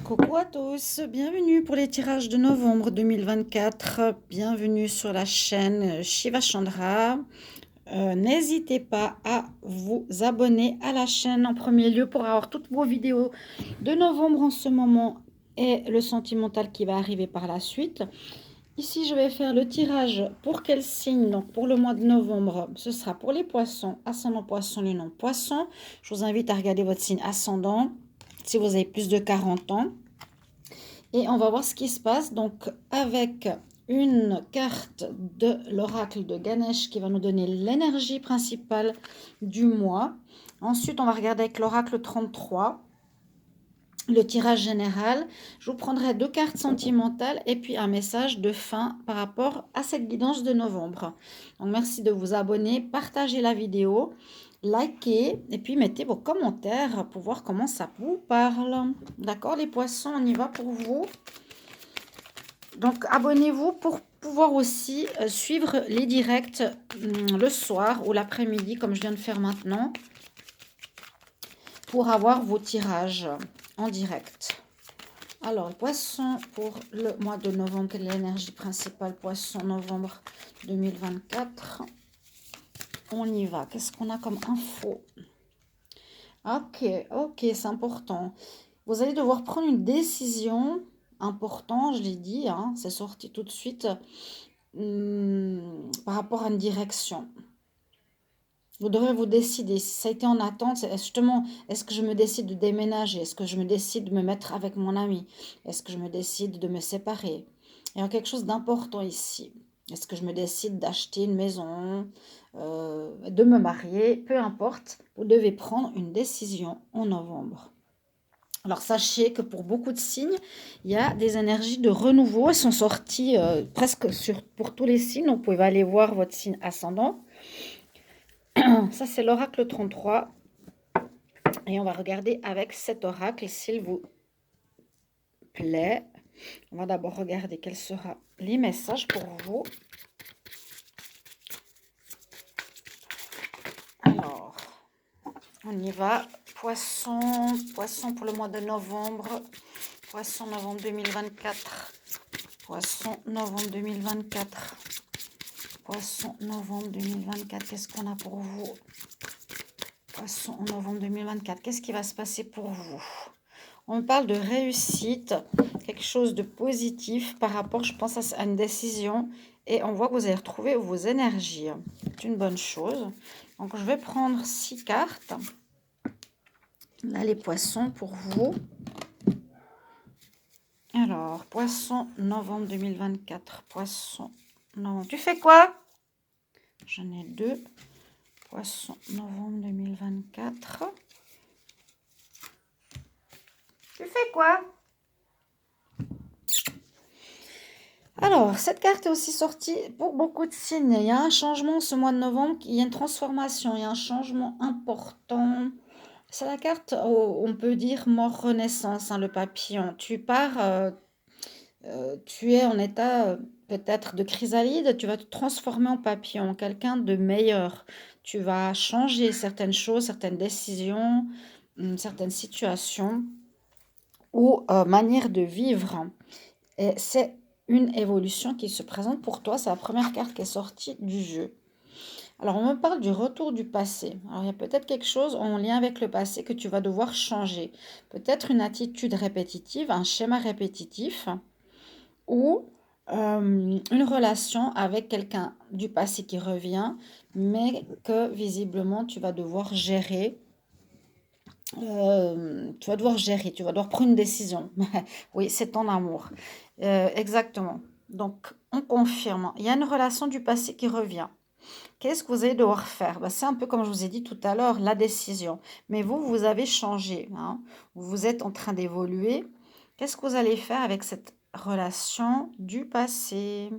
Coucou à tous, bienvenue pour les tirages de novembre 2024. Bienvenue sur la chaîne Shiva Chandra. N'hésitez pas à vous abonner à la chaîne en premier lieu pour avoir toutes vos vidéos de novembre en ce moment et le sentimental qui va arriver par la suite. Ici, je vais faire le tirage pour quel signe. Donc, pour le mois de novembre, ce sera pour les poissons, ascendant poisson, lunan poisson. Je vous invite à regarder votre signe ascendant si vous avez plus de 40 ans. Et on va voir ce qui se passe. Donc, avec une carte de l'oracle de Ganesh qui va nous donner l'énergie principale du mois. Ensuite, on va regarder avec l'oracle 33, le tirage général. Je vous prendrai deux cartes sentimentales et puis un message de fin par rapport à cette guidance de novembre. Donc, merci de vous abonner, partagez la vidéo, likez et puis mettez vos commentaires pour voir comment ça vous parle. D'accord, les poissons, on y va pour vous. Donc, abonnez-vous pour pouvoir aussi suivre les directs le soir ou l'après-midi, comme je viens de faire maintenant, pour avoir vos tirages en direct. Alors, les poissons pour le mois de novembre, quelle est l'énergie principale? Poisson, novembre 2024. On y va. Qu'est-ce qu'on a comme info? Ok, c'est important. Vous allez devoir prendre une décision importante, je l'ai dit, hein, c'est sorti tout de suite. Par rapport à une direction. Vous devrez vous décider. Si ça a été en attente, c'est justement, est-ce que je me décide de déménager? Est-ce que je me décide de me mettre avec mon ami? Est-ce que je me décide de me séparer? Il y a quelque chose d'important ici. Est-ce que je me décide d'acheter une maison, de me marier? Peu importe, vous devez prendre une décision en novembre. Alors, sachez que pour beaucoup de signes, il y a des énergies de renouveau. Elles sont sorties presque pour tous les signes. Donc, vous pouvez aller voir votre signe ascendant. Ça, c'est l'oracle 33. Et on va regarder avec cet oracle, s'il vous plaît. On va d'abord regarder quels seront les messages pour vous. Alors, on y va. Poisson pour le mois de novembre. Poisson novembre 2024. Poisson novembre 2024. Poisson novembre 2024. Qu'est-ce qu'on a pour vous? Poisson en novembre 2024. Qu'est-ce qui va se passer pour vous? On parle de réussite, quelque chose de positif par rapport, je pense, à une décision. Et on voit que vous allez retrouver vos énergies. C'est une bonne chose. Donc, je vais prendre 6 cartes. Là, les poissons pour vous. Alors, poisson, novembre 2024. Poisson, novembre. Tu fais quoi? J'en ai 2. Poisson, novembre 2024. Tu fais quoi? Alors, cette carte est aussi sortie pour beaucoup de signes. Il y a un changement ce mois de novembre, il y a une transformation, il y a un changement important. C'est la carte, on peut dire mort renaissance, hein, le papillon. Tu pars, tu es en état peut-être de chrysalide, tu vas te transformer en papillon, en quelqu'un de meilleur. Tu vas changer certaines choses, certaines décisions, certaines situations ou manières de vivre. Et c'est une évolution qui se présente pour toi. C'est la première carte qui est sortie du jeu. Alors, on me parle du retour du passé. Alors, il y a peut-être quelque chose en lien avec le passé que tu vas devoir changer. Peut-être une attitude répétitive, un schéma répétitif ou une relation avec quelqu'un du passé qui revient, mais que visiblement tu vas devoir gérer. Tu vas devoir gérer, tu vas devoir prendre une décision. Oui, c'est ton amour. Exactement. Donc, on confirme. Il y a une relation du passé qui revient. Qu'est-ce que vous allez devoir faire? Ben, c'est un peu comme je vous ai dit tout à l'heure, la décision. Mais vous, vous avez changé, hein. Vous êtes en train d'évoluer. Qu'est-ce que vous allez faire avec cette relation du passé?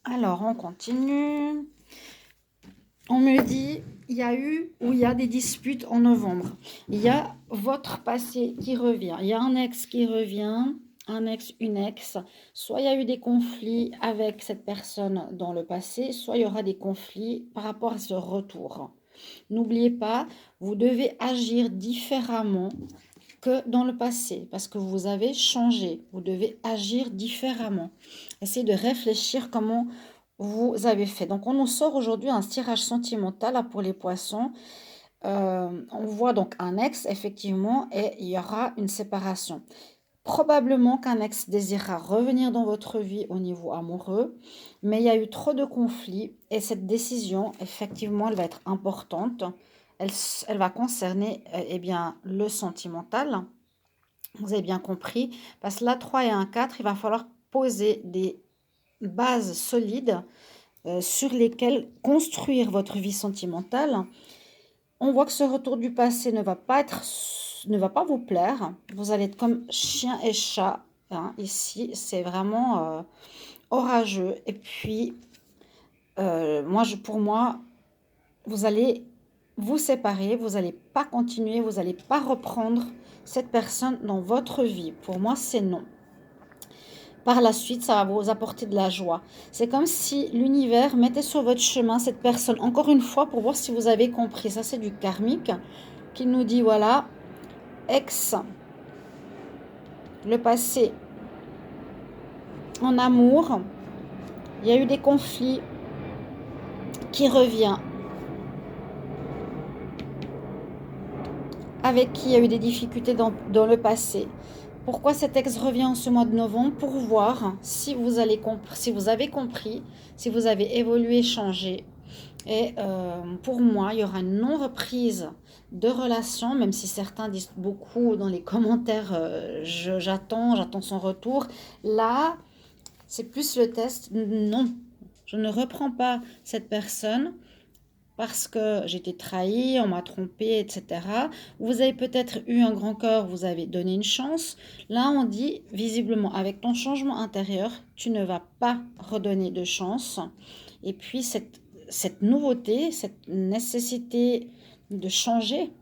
Alors, on continue. On me dit, il y a eu ou il y a des disputes en novembre. Il y a votre passé qui revient. Il y a un ex qui revient, un ex, une ex. Soit il y a eu des conflits avec cette personne dans le passé, soit il y aura des conflits par rapport à ce retour. N'oubliez pas, vous devez agir différemment que dans le passé, parce que vous avez changé. Vous devez agir différemment. Essayez de réfléchir comment vous avez fait. Donc, on nous sort aujourd'hui un tirage sentimental là, pour les poissons. On voit donc un ex, effectivement, et il y aura une séparation. Probablement qu'un ex désirera revenir dans votre vie au niveau amoureux, mais il y a eu trop de conflits et cette décision, effectivement, elle va être importante. Elle va concerner eh bien, le sentimental. Vous avez bien compris, parce que là, 3 et un 4, il va falloir poser des bases solides sur lesquelles construire votre vie sentimentale. On voit que ce retour du passé ne va pas vous plaire. Vous allez être comme chien et chat. Hein. Ici, c'est vraiment orageux. Et puis, pour moi, vous allez vous séparer. Vous n'allez pas continuer. Vous n'allez pas reprendre cette personne dans votre vie. Pour moi, c'est non. Par la suite, ça va vous apporter de la joie. C'est comme si l'univers mettait sur votre chemin cette personne, encore une fois, pour voir si vous avez compris. Ça, c'est du karmique qui nous dit, voilà, ex, le passé, en amour, il y a eu des conflits qui revient, avec qui il y a eu des difficultés dans le passé. Pourquoi cet ex revient en ce mois de novembre? Pour voir si vous avez compris, si vous avez évolué, changé. Et pour moi, il y aura une non-reprise de relation, même si certains disent beaucoup dans les commentaires, j'attends son retour. Là, c'est plus le test. Non, je ne reprends pas cette personne parce que j'ai été trahie, on m'a trompé, etc. Vous avez peut-être eu un grand cœur, vous avez donné une chance. Là, on dit visiblement, avec ton changement intérieur, tu ne vas pas redonner de chance. Et puis, cette nouveauté, cette nécessité de changer,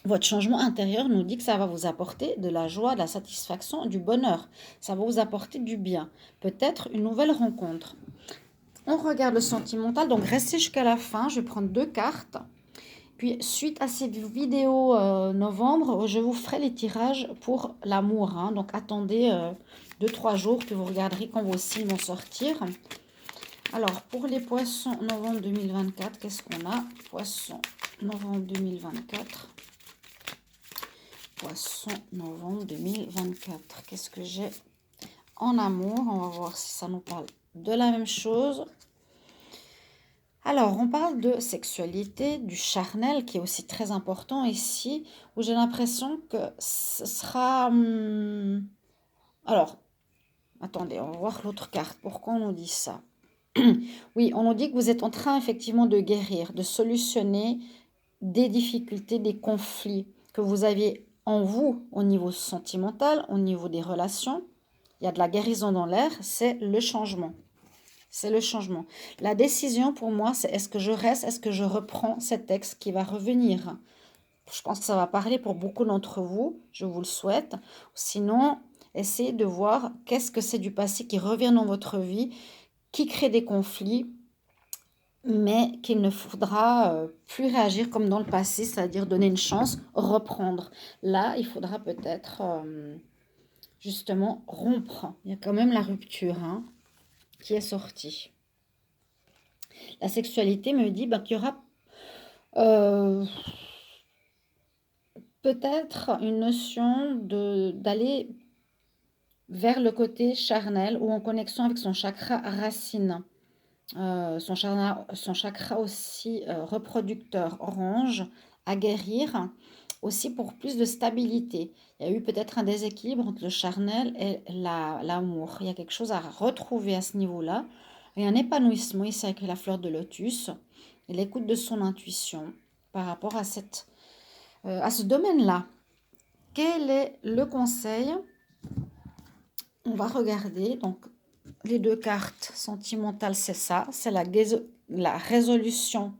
votre changement intérieur nous dit que ça va vous apporter de la joie, de la satisfaction, du bonheur. Ça va vous apporter du bien. Peut-être une nouvelle rencontre. On regarde le sentimental, donc restez jusqu'à la fin. Je vais prendre 2 cartes. Puis, suite à cette vidéo novembre, je vous ferai les tirages pour l'amour. Hein. Donc, attendez 2-3 jours, puis vous regarderez quand vos signes vont sortir. Alors, pour les poissons novembre 2024, qu'est-ce qu'on a? Poissons novembre 2024. Poissons novembre 2024. Qu'est-ce que j'ai en amour? On va voir si ça nous parle de la même chose. Alors, on parle de sexualité, du charnel, qui est aussi très important ici, où j'ai l'impression que ce sera... Alors, attendez, on va voir l'autre carte. Pourquoi on nous dit ça? Oui, on nous dit que vous êtes en train effectivement de guérir, de solutionner des difficultés, des conflits que vous aviez en vous au niveau sentimental, au niveau des relations. Il y a de la guérison dans l'air, c'est le changement. C'est le changement. La décision pour moi, c'est est-ce que je reste, est-ce que je reprends cet ex qui va revenir? Je pense que ça va parler pour beaucoup d'entre vous, je vous le souhaite. Sinon, essayez de voir qu'est-ce que c'est du passé qui revient dans votre vie, qui crée des conflits, mais qu'il ne faudra plus réagir comme dans le passé, c'est-à-dire donner une chance, reprendre. Là, il faudra peut-être justement rompre. Il y a quand même la rupture, hein, qui est sortie. La sexualité me dit qu'il y aura peut-être une notion d'aller vers le côté charnel ou en connexion avec son chakra racine. Son chakra aussi reproducteur orange à guérir, aussi pour plus de stabilité. Il y a eu peut-être un déséquilibre entre le charnel et l'amour. Il y a quelque chose à retrouver à ce niveau-là. Et un épanouissement ici avec la fleur de lotus et l'écoute de son intuition par rapport à ce domaine-là. Quel est le conseil? On va regarder, donc les 2 cartes sentimentales, c'est ça, c'est la résolution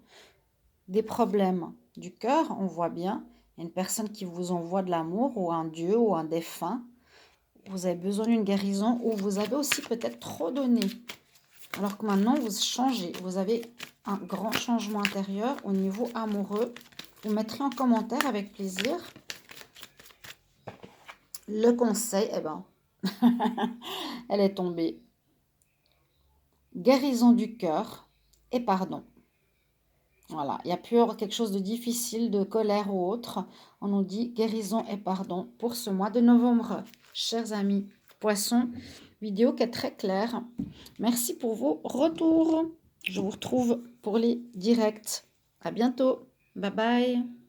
des problèmes du cœur, on voit bien. Il y a une personne qui vous envoie de l'amour ou un dieu ou un défunt. Vous avez besoin d'une guérison ou vous avez aussi peut-être trop donné. Alors que maintenant, vous changez, vous avez un grand changement intérieur au niveau amoureux. Vous mettrez en commentaire avec plaisir. Le conseil, eh ben, elle est tombée. Guérison du cœur et pardon. Voilà, il n'y a plus quelque chose de difficile, de colère ou autre. On nous dit guérison et pardon pour ce mois de novembre. Chers amis, poissons, vidéo qui est très claire. Merci pour vos retours. Je vous retrouve pour les directs. À bientôt. Bye bye.